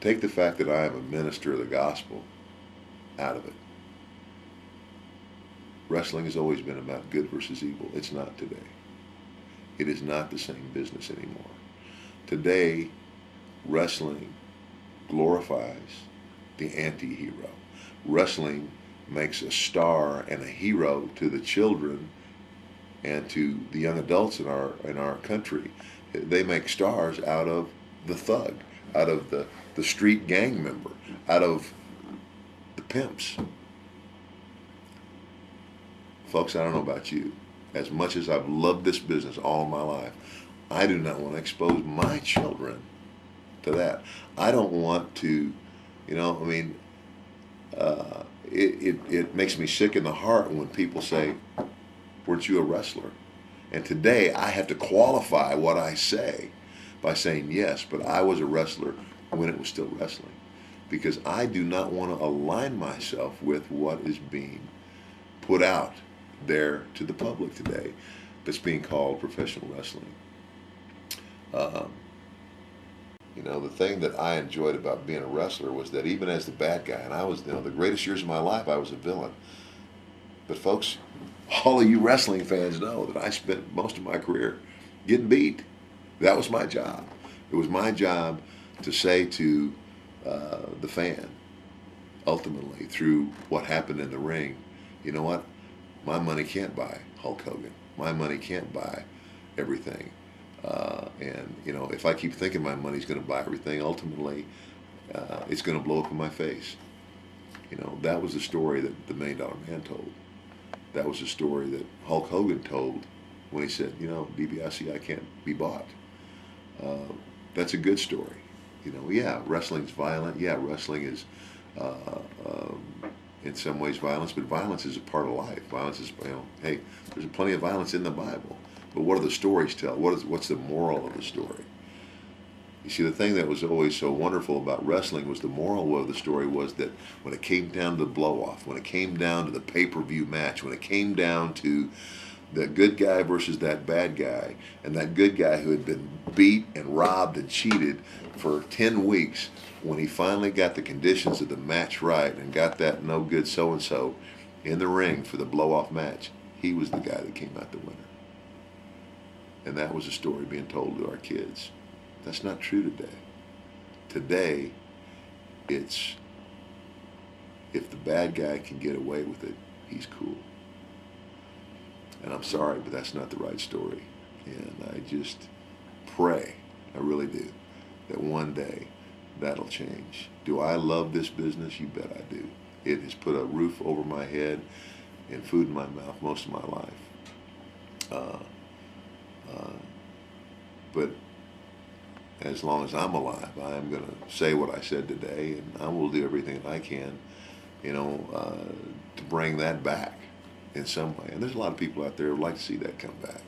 Take the fact that I am a minister of the gospel out of it. Wrestling has always been about good versus evil. It's not today. It is not the same business anymore. Today, wrestling glorifies the anti-hero. Wrestling makes a star and a hero to the children and to the young adults in our country. They make stars out of the thug, out of the street gang member, out of the pimps. Folks, I don't know about you. As much as I've loved this business all my life, I do not want to expose my children to that. I don't want to, you know, I mean, it makes me sick in the heart when people say, weren't you a wrestler? And today I have to qualify what I say by saying yes, but I was a wrestler when it was still wrestling. Because I do not want to align myself with what is being put out there to the public today that's being called professional wrestling. Um, you know, the thing that I enjoyed about being a wrestler was that even as the bad guy, and I was, you know, the greatest years of my life, I was a villain. But folks, all of you wrestling fans know that I spent most of my career getting beat. That was my job. It was my job to say to the fan, ultimately, through what happened in the ring, you know what? My money can't buy Hulk Hogan. My money can't buy everything. And, you know, if I keep thinking my money's going to buy everything, ultimately, it's going to blow up in my face. You know, that was the story that the $1 Million Man told. That was the story that Hulk Hogan told when he said, you know, Dibiase, I can't be bought. That's a good story. You know, yeah, wrestling's violent. Yeah, wrestling is, in some ways, violence, but violence is a part of life. Violence is, you know, hey, there's plenty of violence in the Bible, but what do the stories tell? What's the moral of the story? You see, the thing that was always so wonderful about wrestling was the moral of the story was that when it came down to the blow-off, when it came down to the pay-per-view match, when it came down to the good guy versus that bad guy, and that good guy who had been beat and robbed and cheated for 10 weeks, when he finally got the conditions of the match right and got that no good so-and-so in the ring for the blow-off match, he was the guy that came out the winner. And that was a story being told to our kids. That's not true today. Today, it's if the bad guy can get away with it, he's cool. And I'm sorry, but that's not the right story. And I just pray, I really do, that one day that'll change. Do I love this business? You bet I do. It has put a roof over my head and food in my mouth most of my life. Uh, uh, but as long as I'm alive, I'm going to say what I said today, and I will do everything that I can, you know, to bring that back in some way. And there's a lot of people out there who would like to see that come back.